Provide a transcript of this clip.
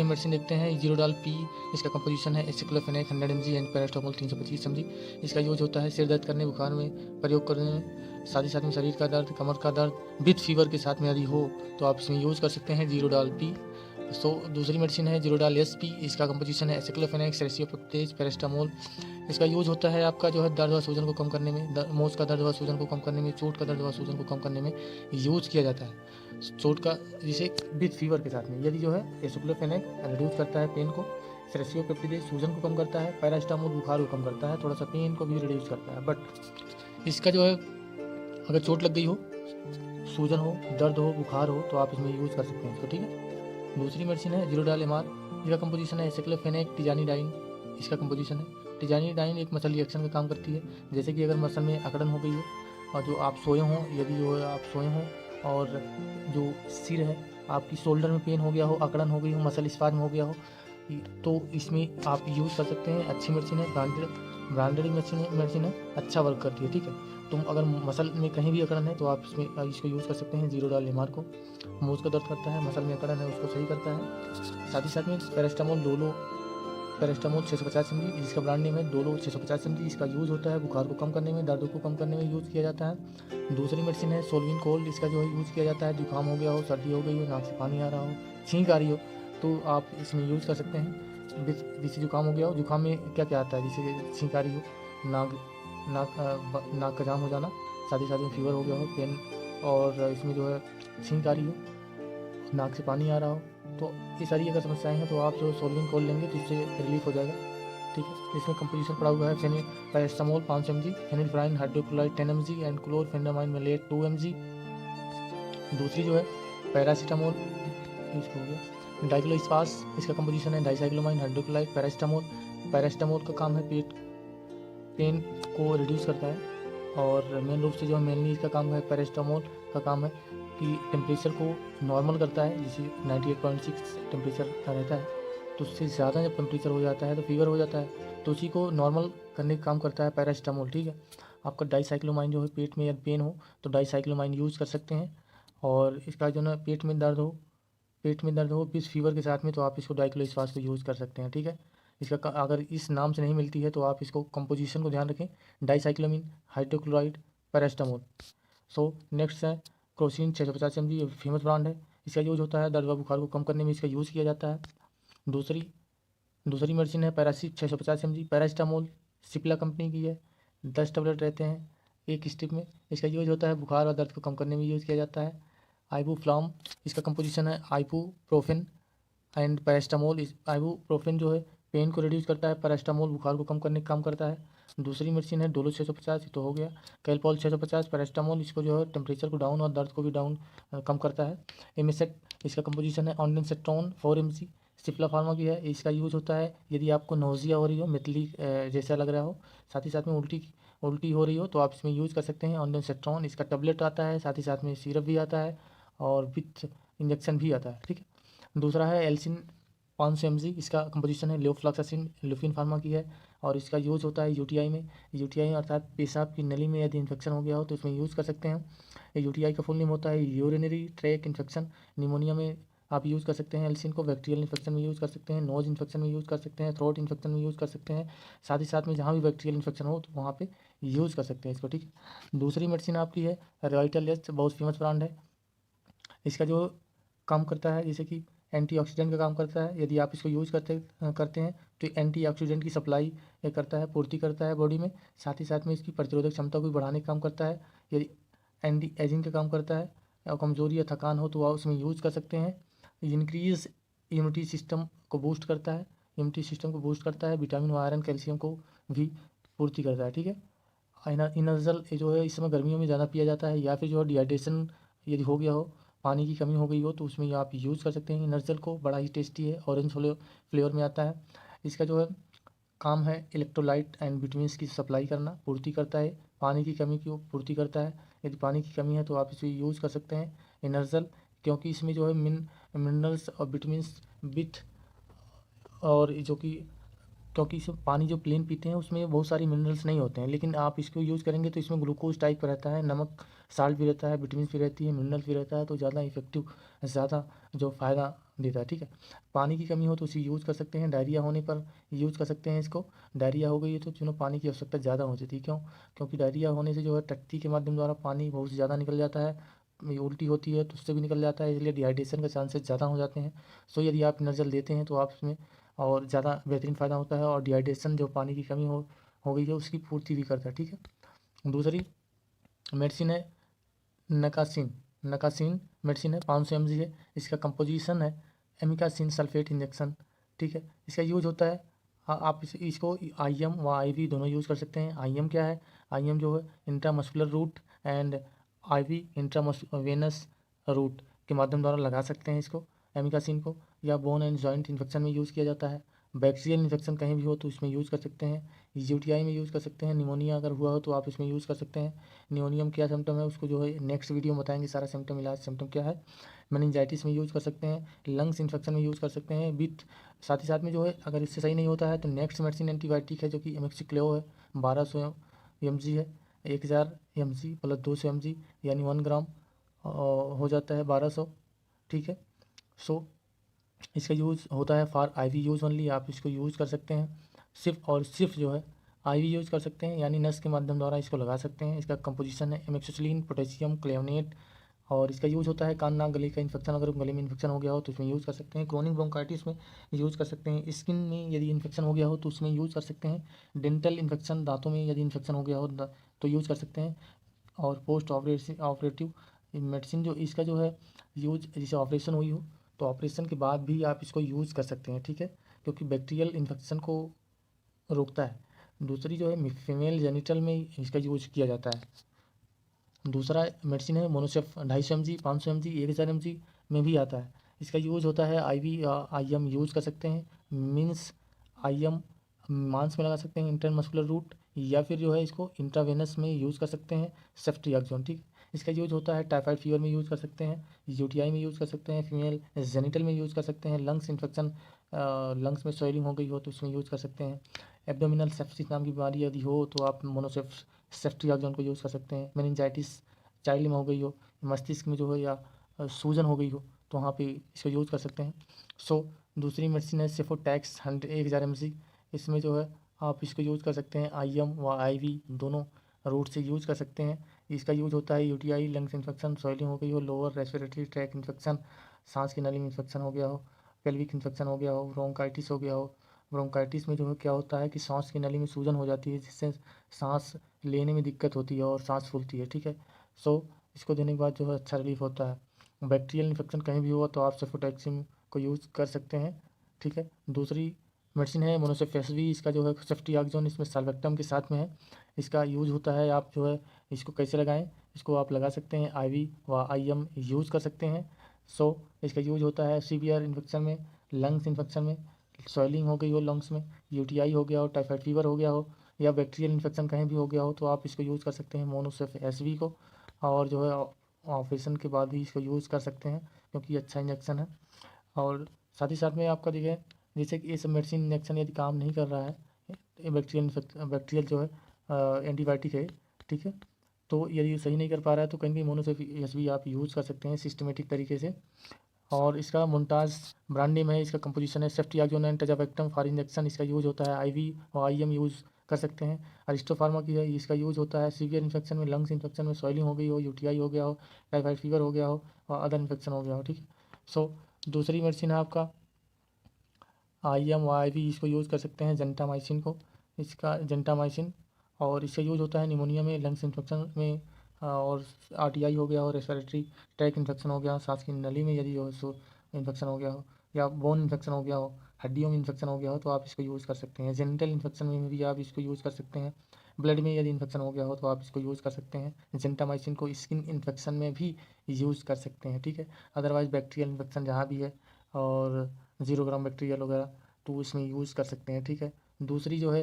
हम मेडिसिन देखते हैं जीरोडाल पी। इसका कंपोजिशन है aceclofenac 100 mg and paracetamol 325 mg। इसका यूज होता है सिर दर्द करने, बुखार में प्रयोग करने में, साथ ही साथ में शरीर का दर्द, कमर का दर्द विथ फीवर के साथ में यदि हो तो आप इसमें यूज़ कर सकते हैं जीरोडाल पी। सो दूसरी मेडिसिन है जीरोडाल एस पी। इसका कंपोजिशन है एसिक्लोफेनेक, सेरेसियोपेप्टेज, पैरास्टामोल। इसका यूज़ होता है आपका जो है दर्द व सूजन को कम करने में, मोच का दर्द व सूजन को कम करने में, चोट का दर्द व सूजन को कम करने में यूज़ किया जाता है। चोट का जिसे विथ फीवर के साथ में यदि जो है एसिक्लोफेनेक रिड्यूस करता है पेन को, सेरेसियोपेप्टेज सूजन को कम करता है, पैरास्टामोल बुखार को कम करता है, थोड़ा सा पेन को भी रिड्यूस करता है। बट इसका जो है अगर चोट लग गई हो, सूजन हो, दर्द हो, बुखार हो तो आप इसमें यूज़ कर सकते हैं इसको, ठीक है। दूसरी मेडिसिन है जीरोडाल एमआर। इसका कंपोजिशन है एसिक्लोफेनेक, टिजानीडाइन। इसका कंपोजिशन है टिजानीडाइन एक मसल रिएक्शन का काम करती है। जैसे कि अगर मसल में अकड़न हो गई हो और जो आप सोए हों, यदि जो है आप सोए हों और जो सिर है आपकी शोल्डर में पेन हो गया हो, अकड़न हो गई हो, मसल स्पाज्म हो गया हो, तो इसमें आप यूज़ कर सकते हैं। अच्छी मेडिसिन है, ब्रांडेड मेडिसिन है, अच्छा वर्क करती है, ठीक है। तुम अगर मसल में कहीं भी अकड़न है तो आप इसको यूज़ कर सकते हैं जीरोडाल एमआर को। मोच का दर्द करता है, मसल में अकड़न है उसको सही करता है। साथ ही साथ में पैरास्टामोल डोलो, पैरास्टामोल 650 mg, जिसका ब्रांड नेम है डोलो 650 mg। इसका यूज़ होता है बुखार को कम करने में, दर्द को कम करने में यूज़ किया जाता है। दूसरी मेडिसिन है सोल्विन कोल्ड। इसका जो है यूज़ किया जाता है जुकाम हो गया हो, सर्दी हो गई हो, नाक से पानी आ रहा हो, छींक आ रही हो तो आप इसमें यूज़ कर सकते हैं। जिससे जुकाम हो गया हो, जुकाम में क्या क्या आता है, जिससे छींक आ रही हो, नाक का जाम हो जाना, साथ ही साथ में फीवर हो गया हो, पेन, और इसमें जो है छींक आ रही हो, नाक से पानी आ रहा हो, तो ये सारी अगर समस्याएं हैं तो आप जो सोल्विन कोल लेंगे तो इससे रिलीफ हो जाएगा, ठीक है। इसमें कंपोजिशन पड़ा हुआ है phenyl paracetamol 5 mg, phenylephrine hydrochloride 10 mg and chlorpheniramine maleate 2 mg। दूसरी जो है पैरासीटामोल, इसको हो गया डाइक्लोस्पास। इसका कंपोजिशन है डाइसाइक्लोमाइन हाइड्रोक्लोराइड पैरास्टामोल। पैरास्टामोल का काम है पेन को रिड्यूस करता है, और मेन रूप से जो मेनली इसका काम है पैरास्टामोल का काम है कि टेम्परेचर को नॉर्मल करता है। जैसे 98.6 टेम्परेचर का रहता है तो उससे ज़्यादा जब टेम्परेचर हो जाता है तो फीवर हो जाता है, तो उसी को नॉर्मल करने का काम करता है पैरास्टामोल, ठीक है। आपका डाइसाइक्लोमाइन जो है पेट में यदि पेन हो तो डाइसाइक्लोमाइन यूज़ कर सकते हैं। और इसका जो ना पेट में दर्द हो विथ फीवर के साथ में तो आप इसको डाइक्लोस्पास को यूज़ कर सकते हैं, ठीक है। इसका अगर इस नाम से नहीं मिलती है तो आप इसको कंपोजिशन को ध्यान रखें, dicyclomine hydrochloride paracetamol. So next है क्रोसिन 650 mg, ये फेमस ब्रांड है। इसका यूज होता है दर्द व बुखार को कम करने में इसका यूज़ किया जाता है। दूसरी मेडिसिन है Parachute 650 mg। Paracetamol Cipla company की है, 10 टेबलेट रहते हैं एक स्टिक में। इसका यूज होता है बुखार और दर्द को कम करने में यूज़ किया जाता है। आइबुफ्लाम, इसका कंपोजिशन है आइबुप्रोफेन एंड पैरास्टामोल। आइबुप्रोफेन जो है पेन को रिड्यूस करता है, पैरास्टामोल बुखार को कम करने का काम करता है। दूसरी मेडिसिन है डोलो 650, तो हो गया। कैलपॉल 650 पैरास्टामोल, इसको जो है टेम्परेचर को डाउन और दर्द को भी डाउन कम करता है। एमिसेट, इसका कंपोजिशन है ऑन्डेंसेट्रॉन 4 mg। सिप्ला फार्मा की है। इसका यूज होता है यदि आपको नोजिया हो रही हो, मितली जैसा लग रहा हो, साथ ही साथ में उल्टी हो रही हो तो आप इसमें यूज़ कर सकते हैं ऑन्डेंसेट्रॉन। इसका टैबलेट आता है, साथ ही साथ में सिरप भी आता है और विथ इंजेक्शन भी आता है, ठीक है। दूसरा है एल्सिन 500 mg। इसका कंपोजिशन है लेवोफ्लॉक्सासिन, लुफिन फार्मा की है, और इसका यूज़ होता है यूटीआई में अर्थात पेशाब की नली में यदि इन्फेक्शन हो गया हो तो इसमें यूज़ कर सकते हैं। यूटीआई का फुल नेम होता है यूरिनरी ट्रैक इन्फेक्शन। निमोनिया में आप यूज़ कर सकते हैं एल्सिन को, बैक्टीरियल इन्फेक्शन में यूज़ कर सकते हैं, नोज इन्फेक्शन में यूज़ कर सकते हैं, थ्रोट इन्फेक्शन में यूज़ कर सकते हैं, साथ ही साथ में जहाँ भी बैक्टीरियल इन्फेक्शन हो तो वहाँ पे यूज़ कर सकते हैं इसको, ठीक है। दूसरी मेडिसिन आपकी है रॉयटल एस्ट, बहुत फेमस ब्रांड है। इसका जो काम करता है जैसे कि एंटीऑक्सीडेंट का काम करता है। यदि आप इसको यूज़ करते हैं तो एंटीऑक्सीडेंट की सप्लाई ये करता है, पूर्ति करता है बॉडी में। साथ ही साथ में इसकी प्रतिरोधक क्षमता को भी बढ़ाने का काम करता है। यदि एंटी एजिंग का काम करता है और कमजोरी या थकान हो तो आप उसमें यूज़ कर सकते हैं। इंक्रीज इम्यूनिटी सिस्टम को बूस्ट करता है, विटामिन व आयरन कैल्शियम को भी पूर्ति करता है, ठीक है। इनर्जल जो है इस समय गर्मियों में ज़्यादा पिया जाता है, या फिर जो है डिहाइड्रेशन यदि हो गया हो, पानी की कमी हो गई हो तो उसमें आप यूज़ कर सकते हैं इनर्जल को। बड़ा ही टेस्टी है, ऑरेंज फ्लेवर में आता है। इसका जो है काम है इलेक्ट्रोलाइट एंड विटामिन्स की सप्लाई करना, पूर्ति करता है, पानी की कमी की पूर्ति करता है। यदि पानी की कमी है तो आप इसे यूज़ कर सकते हैं इनर्जल, क्योंकि इसमें जो है मिनरल्स और विटामिन्स विथ, और जो कि क्योंकि इसमें पानी जो प्लेन पीते हैं उसमें बहुत सारी मिनरल्स नहीं होते हैं, लेकिन आप इसको यूज़ करेंगे तो इसमें ग्लूकोज टाइप का रहता है, नमक साल्ट भी रहता है, विटामिन भी रहती है, मिनरल्स भी रहता है, तो ज़्यादा इफेक्टिव, ज़्यादा जो फ़ायदा देता है, ठीक है। पानी की कमी हो तो इसे यूज़ कर सकते हैं, डायरिया होने पर यूज़ कर सकते हैं इसको। डायरिया हो गई है तो चुनो पानी की आवश्यकता ज़्यादा हो जाती है, क्यों? क्योंकि डायरिया होने से जो है टट्टी के माध्यम द्वारा पानी बहुत ज़्यादा निकल जाता है, उल्टी होती है तो उससे भी निकल जाता है, इसलिए डिहाइड्रेशन के चांसेस ज़्यादा हो जाते हैं। सो यदि आप नज़ल देते हैं तो आप इसमें और ज़्यादा बेहतरीन फ़ायदा होता है, और डिहाइड्रेशन जो पानी की कमी हो गई है उसकी पूर्ति भी करता है, ठीक है। दूसरी मेडिसिन है नकासिन। नकासिन मेडिसिन है, 500 mg है। इसका कंपोजिशन है एमिकासिन सल्फेट इंजेक्शन, ठीक है। इसका यूज होता है आप इसको IM व IV दोनों यूज़ कर सकते हैं। IM क्या है? IM जो है intramuscular route and IV intravenous route के माध्यम द्वारा लगा सकते हैं इसको एमिकासिन को, या बोन एंड जॉइंट इन्फेक्शन में यूज़ किया जाता है। बैक्टीरियल इन्फेक्शन कहीं भी हो तो इसमें यूज़ कर सकते हैं। UTI में यूज़ कर सकते हैं। निमोनिया अगर हुआ हो तो आप इसमें यूज़ कर सकते हैं। निमोनियम क्या सिम्टम है उसको जो है नेक्स्ट वीडियो में बताएंगे, सारा सिम्टम इलाज सिम्टम क्या है। मेनिंजाइटिस में यूज़ कर सकते हैं, लंग्स इन्फेक्शन में यूज़ कर सकते हैं विथ साथ ही साथ में जो है अगर इससे सही नहीं होता है तो नेक्स्ट मेडिसिन एंटीबायोटिक है जो कि एमोक्सिक्लो है, 1200 mg है। 1000 mg प्लस 200 mg यानी 1 ग्राम हो जाता है 1200, ठीक है। सो इसका यूज़ होता है फॉर IV यूज़ ओनली, आप इसको यूज़ कर सकते हैं सिर्फ और सिर्फ जो है IV यूज़ कर सकते हैं, यानी नस के माध्यम द्वारा इसको लगा सकते हैं। इसका कंपोजिशन है एमिक्सिसिलिन पोटेशियम क्लेवनेट, और इसका यूज़ होता है कान नाक गले का इन्फेक्शन, अगर गले में इन्फेक्शन हो गया हो तो इसमें यूज़ कर सकते हैं। क्रोनिक ब्रोंकाइटिस में यूज़ कर सकते हैं। स्किन में यदि इन्फेक्शन हो गया हो तो उसमें यूज़ कर सकते हैं। डेंटल इन्फेक्शन दांतों में यदि इन्फेक्शन हो गया हो तो यूज़ कर सकते हैं। और पोस्ट ऑपरेटिव मेडिसिन जो इसका जो है यूज, जैसे ऑपरेशन हुई हो तो ऑपरेशन के बाद भी आप इसको यूज़ कर सकते हैं, ठीक है, क्योंकि बैक्टीरियल इन्फेक्शन को रोकता है। दूसरी जो है फीमेल जेनिटल में इसका यूज किया जाता है। दूसरा मेडिसिन है मोनोसेफ 250 mg 500 mg 1000 mg में भी आता है। इसका यूज़ होता है IV या IM यूज़ कर सकते हैं। मीन्स IM मांस में लगा सकते हैं इंटरमस्कुलर रूट, या फिर जो है इसको इंट्रावेनस में यूज़ कर सकते हैं सेफ्ट्रियाक्सोन, ठीक है। इसका यूज़ होता है टाइफाइड फीवर में यूज़ कर सकते हैं, UTI में यूज़ कर सकते हैं, फीमेल जेनिटल में यूज़ कर सकते हैं, लंग्स इन्फेक्शन लंग्स में स्वेलिंग हो गई हो तो इसमें यूज़ कर सकते हैं। एब्डोमिनल सेप्सिस नाम की बीमारी यदि हो तो आप सेफ्ट्रियाक्सोन को यूज़ कर सकते हैं। मेनिंजाइटिस चाइल्ड में हो गई हो, मस्तिष्क में जो है या सूजन हो गई हो तो वहाँ पे इसको यूज़ कर सकते हैं। सो दूसरी मेडिसिन है सेफोटैक्स 1000 mg। इसमें जो है आप इसको यूज़ कर सकते हैं IM व IV दोनों रूट से यूज़ कर सकते हैं। इसका यूज़ होता है UTI लंग्स इन्फेक्शन, स्वेलिंग हो गई हो, लोअर रेस्पिरेटरी ट्रैक इन्फेक्शन, सांस की नली में इन्फेक्शन हो गया हो, पेल्विक इन्फेक्शन हो गया हो, ब्रोंकाइटिस हो गया हो। ब्रोंकाइटिस में जो है क्या होता है कि सांस की नली में सूजन हो जाती है जिससे सांस लेने में दिक्कत होती है और सांस फूलती है, ठीक है। सो इसको देने के बाद जो है अच्छा रिलीफ होता है। बैक्टीरियल इन्फेक्शन कहीं भी हुआ तो आप सेफोटैक्सिन को यूज़ कर सकते हैं, ठीक है। दूसरी मेडिसिन है मोनोसेफेसवी, इसका जो है सेफ्ट्रियाक्सोन इसमें साल्वेक्टम के साथ में है। इसका यूज़ होता है, आप जो है इसको कैसे लगाएं, इसको आप लगा सकते हैं IV व IM यूज़ कर सकते हैं। सो इसका यूज़ होता है सीवियर इन्फेक्शन में, लंग्स इन्फेक्शन में, स्वेलिंग हो गई हो लंग्स में, UTI हो गया हो, टाइफाइड फीवर हो गया हो, या बैक्टीरियल इन्फेक्शन कहीं भी हो गया हो तो आप इसको यूज़ कर सकते हैं मोनोसेफ को, और जो है ऑपरेशन के बाद भी इसको यूज़ कर सकते हैं क्योंकि अच्छा इंजेक्शन है। और साथ ही साथ में आपका देखिए जैसे कि ये सब मेडिसिन इंजेक्शन यदि काम नहीं कर रहा है, बैक्टीरियल जो है एंटीबायोटिक है, ठीक है, तो यदि ये सही नहीं कर पा रहा है तो कहीं भी मोनोसेफ आप यूज़ कर सकते हैं सिस्टमेटिक तरीके से। और इसका मोन्टाज ब्रांड नेम है, इसका कंपोजिशन है सेफ्ट्रियाक्सोन एंड टजावेक्टम फॉर इंजेक्शन। इसका यूज़ होता है IV और IM यूज़ कर सकते हैं। अरिस्टो फार्मा की है, इसका यूज़ होता है सीवियर इन्फेक्शन में, लंग्स इन्फेक्शन में, स्वेलिंग हो गई हो, UTI हो गया हो, टाइफाइड फीवर हो गया हो और अदर इन्फेक्शन हो गया हो, ठीक है। सो दूसरी मेडिसिन है आपका IM और IV, इसको यूज़ कर सकते हैं जेंटामाइसिन को, इसका जेंटामाइसिन, और इसका यूज़ होता है निमोनिया में, लंग्स इन्फेक्शन में, और RTI हो गया हो, रेस्पिरेटरी ट्रैक इन्फेक्शन हो गया, सांस की नली में यदि हो सो इन्फेक्शन हो गया हो, या बोन इन्फेक्शन हो गया हो, हड्डियों में इन्फेक्शन हो गया हो तो आप इसको यूज़ कर सकते हैं। जेनिटल इन्फेक्शन में भी आप इसको यूज़ कर सकते हैं। ब्लड में यदि इन्फेक्शन हो गया हो तो आप इसको यूज़ कर सकते हैं। जेंटामाइसिन को स्किन इन्फेक्शन में भी यूज़ कर सकते हैं, ठीक है। अदरवाइज़ बैक्टीरियल इन्फेक्शन जहाँ भी है और 0 ग्राम बैक्टीरियल वगैरह तो इसमें यूज़ कर सकते हैं, ठीक है। दूसरी जो है